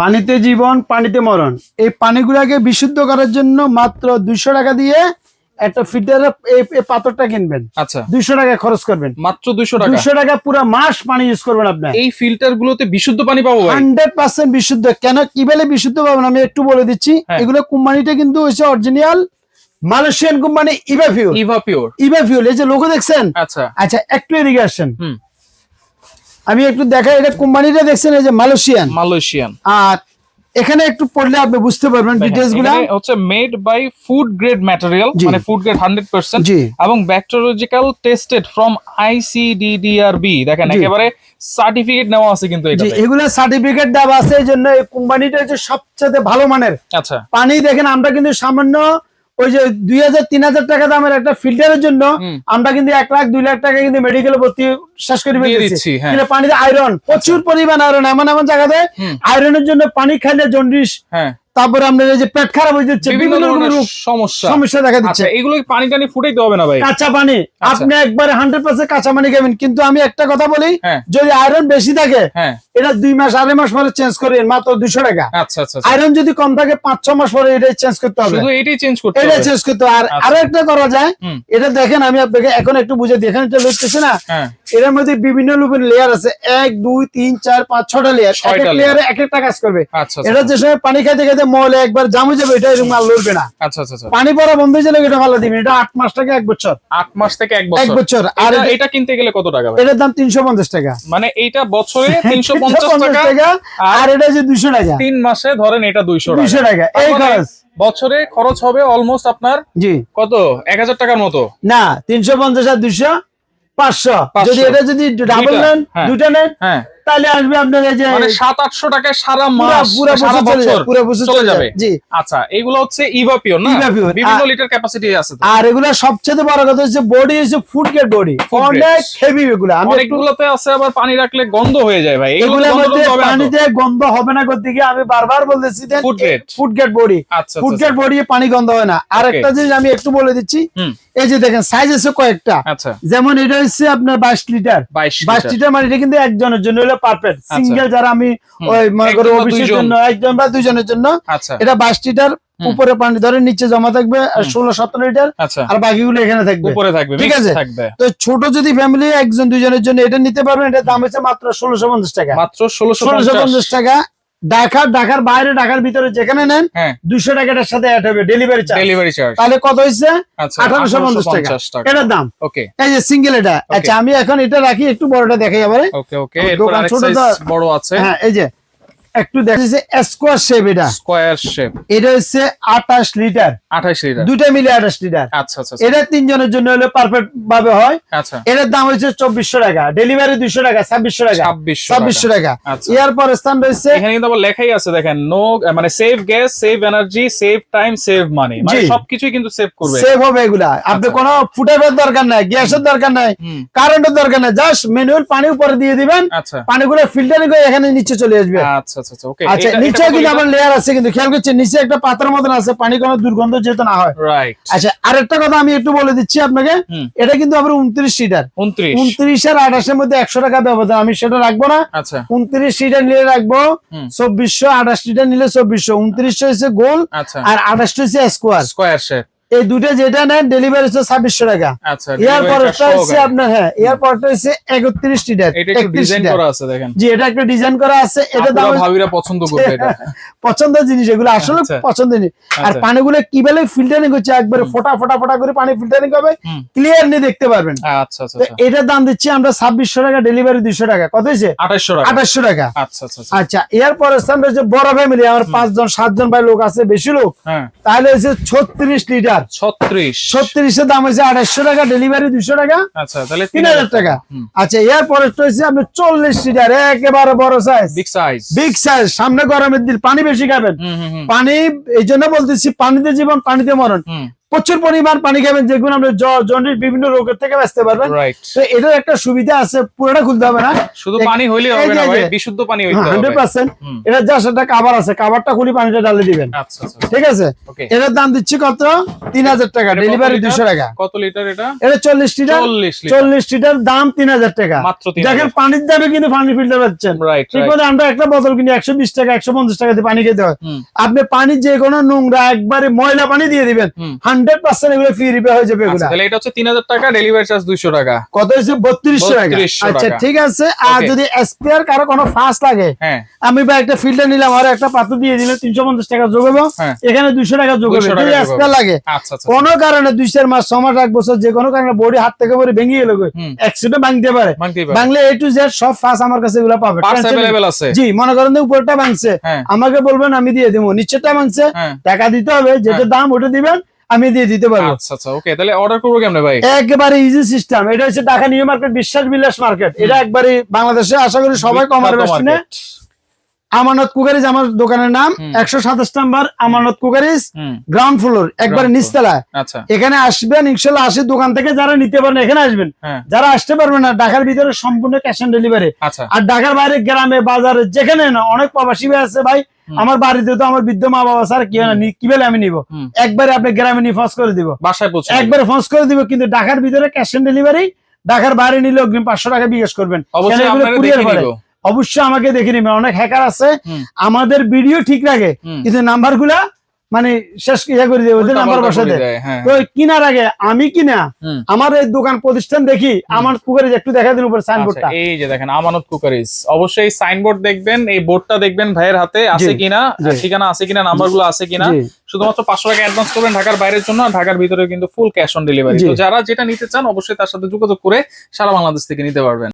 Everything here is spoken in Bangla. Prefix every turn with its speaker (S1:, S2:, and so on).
S1: পানিতে জীবন পানিতে মরণ। এই পানিগুলাকে বিশুদ্ধ করার জন্য মাত্র 200 টাকা দিয়ে একটা ফিল্টারের এই পাথরটা কিনবেন।
S2: আচ্ছা,
S1: 200 টাকা খরচ করবেন,
S2: মাত্র 200 টাকা।
S1: 200 টাকা পুরো মাস পানি ইউজ করবেন আপনি।
S2: এই ফিল্টার গুলোতে বিশুদ্ধ পানি পাবো ভাই?
S1: 100% বিশুদ্ধ। কেন কি বলে বিশুদ্ধ পাবেন আমি একটু বলে দিচ্ছি। এগুলো কোম্পানিটা কিন্তু হচ্ছে অরিজিনাল মালয়েশিয়ান কোম্পানি ইভাপিউর। ইভাপিউর এই যে লোগো দেখছেন?
S2: আচ্ছা
S1: আচ্ছা, একটু এদিকে আসেন, আমি একটু দেখাই। এটা কোম্পানিটা দেখছেন এই যে মালয়েশিয়ান। আর এখানে একটু পড়লে আপনি বুঝতে পারবেন ডিটেইলস গুলো।
S2: হচ্ছে made by food grade material, মানে ফুড গ্রেড 100%, এবং ব্যাকটেরিওলজিক্যাল টেস্টেড ফ্রম আইসিডিডিআরবি। দেখেন একেবারে সার্টিফিকেট নেওয়া আছে কিন্তু এটাতে।
S1: এগুলা সার্টিফিকেট দেওয়া আছে, এইজন্য এই কোম্পানিটা হচ্ছে সবচেয়ে ভালো মানের।
S2: আচ্ছা,
S1: পানি দেখেন আমরা কিন্তু সামান্য ওই যে 2000-3000 টাকা দামের একটা ফিল্টারের জন্য আমরা কিন্তু 1 লাখ 2 লাখ টাকা কিন্তু মেডিকেলে ভর্তি শেষ করে ফেলেছি। কিন্তু পানিতে আয়রন, প্রচুর পরিমাণ আয়রন। এমন জায়গাতে আয়রনের জন্য পানি খাইলে জন্ডিস, তারপরে আমরা এই যে পেট খারাপ হয়ে যাচ্ছে, বিভিন্ন রকমের সমস্যা দেখা দিচ্ছে।
S2: এগুলো পানি টানি ফুটাইতে হবে না ভাই,
S1: কাঁচা পানি আপনি একবারে 100% কাঁচা পানি খাবেন। কিন্তু আমি একটা কথা বলি, যদি আয়রন বেশি থাকে এটা 2 মাস 2.5 মাস পরে চেঞ্জ করেন, মাত্র 200 টাকা।
S2: আচ্ছা আচ্ছা।
S1: আয়রন যদি কম থাকে 5-6 মাস পরে এটা চেঞ্জ করতে হবে,
S2: শুধু এটাই চেঞ্জ করতে হবে,
S1: এটা চেঞ্জ করতে হবে। আর আরো একটা করা যায়, এটা দেখেন আমি আপনাকে এখন একটু বুঝে দিই। এখানে এটা লুটতেছে না, এর মধ্যে বিভিন্ন রূপের লেয়ার আছে, 1 2 3 4 5 6টা লেয়ার। এক এক লেয়ারে এক একটা কাজ করবে। এটা যে সময় পানি খাইতে খাইতে মহলে একবার জামু যাবে, এটা এরকম আর লড়বে না।
S2: আচ্ছা আচ্ছা।
S1: পানি পড়া বন্ধ হয়ে গেলে এটা ভালো দিবেন। এটা 8 মাস থেকে 1 বছর।
S2: 8 মাস থেকে 1 বছর। আর এটা কিনতে গেলে কত টাকা ভাই?
S1: এটার দাম 350 টাকা।
S2: মানে এইটা বছরে 350 টাকা,
S1: আর এটা যে 200 টাকা।
S2: 3 মাসে ধরেন এটা 200
S1: টাকা। এই খরচ
S2: বছরে খরচ হবে অলমোস্ট আপনার কত 1000 টাকার মতো।
S1: না, 350 আর 200 500। যদি এটা যদি ডাবল নেন, দুটো নেন, তাহলে আসবে আপনার এই যে
S2: মানে 700-800 টাকায় সারা মাস পুরো বছর চলে যাবে।
S1: জি।
S2: আচ্ছা, এগুলো হচ্ছে ইভাপিউর না, বিভিন্ন লিটার ক্যাপাসিটি আছে।
S1: আর এগুলো সবচেয়ে বড় কথা হচ্ছে বডি হচ্ছে ফুড গ্রেড বডি, অনেক হেভি। এগুলো
S2: অনেকগুলোতে আছে আবার পানি রাখলে গন্ধ হয়ে যায় ভাই।
S1: এগুলোর মধ্যে পানিতে গন্ধ হবে না করতে গিয়ে আমি বারবার বলতেছি food grade body. Food grade body পানি গন্ধ হয় না। আর একটা জিনিস আমি একটু বলে দিচ্ছি, এই যে দেখেন সাইজ আছে কয়েকটা। যেমন এটা হচ্ছে আপনার 22 লিটার। 22 লিটার মানে এটা কিন্তু একজনের জন্য হলো পারফেক্ট। সিঙ্গেল যারা আমি ওই মনে করো অফিসের জন্য একজন বা দুইজনের জন্য, এটা 22 লিটার। উপরে পানি ধরে নিচে জমা থাকবে 16-17 লিটার, আর বাকিগুলো এখানে থাকবে উপরে থাকবে। ঠিক আছে, তো ছোট যদি ফ্যামিলি একজন দুইজনের জন্য এটা নিতে পারবেন। এটার দাম হচ্ছে মাত্র 1650 টাকা। মাত্র 1650 টাকা। ঢাকার বাইরে, ঢাকার ভিতরে যেখানে নেন 200 টাকাটার সাথে অ্যাড হবে ডেলিভারি চার্জ। তাহলে কত হইছে? 1850 টাকা এটার দাম। ওকে, এই যে সিঙ্গেল এটা। আচ্ছা, আমি এখন এটা রাখি, একটু বড়টা দেখাই আবার।
S2: ওকে ওকে, এরপর আরেক সাইজ বড় আছে।
S1: হ্যাঁ, এই যে একটু দেখেছে স্কয়ার শেপ। এটা
S2: স্কয়ার শেপ,
S1: এটা হচ্ছে 28 লিটার।
S2: 28 লিটার,
S1: দুটো মিলে 28 লিটার।
S2: আচ্ছা আচ্ছা।
S1: এটা তিনজনের জন্য হলে পারফেক্ট ভাবে হয়। আচ্ছা, এটার দাম হচ্ছে 2400 টাকা, ডেলিভারি 200 টাকা, 2600 টাকা। 2600 টাকা। এরপর স্থান রয়েছে,
S2: এখানে কিন্তু আবার লেখাই আছে দেখেন, নো মানে save gas, save energy, save time, save মানি, মানে সবকিছুই কিন্তু সেভ করবে,
S1: সেভ হবে এগুলা। আপনি কোনো ফুটারের দরকার নাই, গ্যাসের দরকার নাই, কারেন্টের দরকার নাই, জাস্ট ম্যানুয়াল পানি উপরে দিয়ে দিবেন। পানিগুলো ফিল্টারিং করে এখানে নিচে চলে আসবে।
S2: আচ্ছা আচ্ছা। ওকে,
S1: আচ্ছা, নিচে কিন্তু আবার লেয়ার আছে, কিন্তু খেয়াল করছেন নিচে একটা পাত্রের মতন আছে, পানি কোনো দুর্গন্ধ যেহেতু না হয়।
S2: রাইট।
S1: আচ্ছা, আরেকটা কথা আমি একটু বলে দিচ্ছি আপনাকে, এটা কিন্তু আবার 29 লিটার। 29 আর 28 এর মধ্যে 100 টাকা ব্যবধান। আমি সেটা রাখবো না। 29 লিটার নিলে রাখবো 2400, 28 লিটার নিলে 2400। 2900 হচ্ছে গোল, আর 28 হচ্ছে স্কয়ার শেপ। এই দুটো যেটা নেন ডেলিভারি হচ্ছে 2600 টাকা। এয়ারপোর্টটা হচ্ছে আপনার, এয়ারপোর্টটা হচ্ছে 31 লিটার।
S2: এটা একটু ডিজাইন করা আছে দেখেন।
S1: জি, এটা একটা ডিজাইন করা আছে। এটা দাম
S2: ভাবিরা পছন্দ করবে, এটা
S1: পছন্দের জিনিস, এগুলো আসলে পছন্দের জিনিস। আর পানিগুলো কিভাবে ফিল্টারিং হচ্ছে, একবারে ফোটা ফোটা ফোটা করে পানি ফিল্টারিং হবে, ক্লিয়ারলি দেখতে পারবেন।
S2: আচ্ছা আচ্ছা।
S1: এটার দাম দিচ্ছি আমরা 2600 টাকা, ডেলিভারি 200 টাকা। কত হয়েছে? 2800 টাকা। আচ্ছা আচ্ছা। আচ্ছা, এরপর স্থান রয়েছে বড় ফ্যামিলি, আমার 5 জন 7 জন ভাই লোক আছে, বেশি লোক, তাহলে হচ্ছে 36 লিটার। 36 এর দাম হচ্ছে 2800 টাকা, ডেলিভারি 200 টাকা। আচ্ছা, তাহলে 3000 টাকা। আচ্ছা, এরপর হচ্ছে আপনি 40 লিটার, একেবারে বড় সাইজ, বিগ সাইজ। সামনে গরমের দিন পানি বেশি খাবেন। পানি এই জন্য বলতেছি, পানিতে জীবন পানিতে মরণ। প্রচুর পরিমাণ পানি খাবেন, যেগুলো আমরা জ্বর জন্ডিস বিভিন্ন রোগের থেকে বাঁচতে পারবেন। তো এটার একটা সুবিধা আছে, পুরোটা খুলতে হবে না,
S2: শুধু পানি হইলেই হবে না ভাই, বিশুদ্ধ পানি হইতে হবে
S1: 100%। এটা জাস্ট একটা কভার আছে, কভারটা খুলি পানিটা ঢালে দিবেন।
S2: আচ্ছা আচ্ছা,
S1: ঠিক আছে। এটার দাম দিচ্ছি কত? 3000 টাকা, ডেলিভারি 200 টাকা।
S2: কত লিটার এটা?
S1: এটা 40 লিটার। 40 লিটার দাম 3000 টাকা
S2: মাত্র।
S1: দেখেন পানির দামে কিন্তু পানি ফিল্টার পাচ্ছেন। ঠিক আছে। আমরা একটা বোতল কিনি 120 টাকা 150 টাকা দিয়ে পানি খেতে হয়। আপনি পানি যে কোনো নোংরা একবারে ময়লা পানি দিয়ে দিবেন, 100% এগুলো ফ্রি রিপে হয়ে যাবে এগুলো।
S2: তাহলে এটা হচ্ছে 3000 টাকা, ডেলিভারি চার্জ 200 টাকা।
S1: কত হইছে? 3200 টাকা। আচ্ছা ঠিক আছে। আর যদি স্পেয়ার কারো কোনো ফাস লাগে, আমি বা একটা ফিল্টার নিলাম আর একটা পাত্র দিয়ে দিলে 350 টাকা যোগ হবে, এখানে 200 টাকা যোগ হবে। যদি স্পেয়ার লাগে কোনো কারণে 2-4 মাস 6 মাস 1 বছর যে কোনো কারণে বডি হাত থেকে পরে ভেঙে গেল, অ্যাক্সিডেন্ট ভাঙতে পারে। ভাঙলে A to Z সব ফাস আমার কাছে এগুলো পাবে। জি, মনে করেন উপরটা ভাঙছে, আমাকে বলবেন আমি দিয়ে দেবো। নিচেটা ভাঙছে, টাকা দিতে হবে, যেটা দাম ওটা দিবেন, আমি দিয়ে দিতে পারবো।
S2: আচ্ছা আচ্ছা, ওকে। তাহলে অর্ডার করবো কেমনে ভাই?
S1: একেবারে ইজি সিস্টেম। এটা হচ্ছে ঢাকা নিউ মার্কেট, বিশ্বাস বিলাস মার্কেট। এটা একবারে বাংলাদেশে আশা করি সবাই কমার বেশি। আমানত কুকারিজ আমার দোকানের নাম, 127 নাম্বার আমানত কুকারিজ, গ্রাউন্ড ফ্লোর, একবারে নিচতলায়। এখানে আসবেন ইনশাল্লাহ। আসে দোকান থেকে যারা নিতে পারেন এখানে আসবেন, যারা আসতে পারবেন না ঢাকার ভিতরে সম্পূর্ণ ক্যাশ অন ডেলিভারি। আর ঢাকার বাইরে গ্রামে বাজারে যেখানে না, অনেক প্রবাসী ভাই আছে ভাই, আমার বাড়িতে তো আমার বৃদ্ধ মা বাবা স্যার কি বলে আমি নিব, একবারে আপনি গ্রামে নিয়ে ফস করে দিব,
S2: বাসায় পৌঁছে
S1: একবারে ফস করে দিব। কিন্তু ঢাকার ভিতরে ক্যাশ অন ডেলিভারি, ঢাকার বাইরে নিলে অগ্রিম 500 টাকা বিকাশ করবেন। অবশ্যই আমাকে দেখে নিবেন। অনেক হ্যাকার আছে আমাদের ভিডিও ঠিক রাখে, কিন্তু নাম্বার গুলা মানে শেষ ইয়ে করে দেয়, ওদের নাম্বার বসা দেয়। তো কিনার আগে আমি কিনা আমার এই দোকান প্রতিষ্ঠান দেখি, আমার কুকারিজ একটু দেখা দিন উপরে সাইনবোর্ডটা।
S2: এই যে দেখেন আমানত কুকারিজ, অবশ্যই সাইনবোর্ড দেখবেন, এই বোর্ডটা দেখবেন ভাইয়ের হাতে আছে কিনা, ঠিকানা আছে কিনা, নাম্বারগুলো আছে কিনা। শুধুমাত্র 500 টাকা অ্যাডভান্স করবেন ঢাকার বাইরের জন্য, আর ঢাকার ভিতরে কিন্তু ফুল ক্যাশ অন ডেলিভারি। তো যারা যেটা নিতে চান অবশ্যই তার সাথে যোগাযোগ করে সারা বাংলাদেশ থেকে নিতে পারবেন।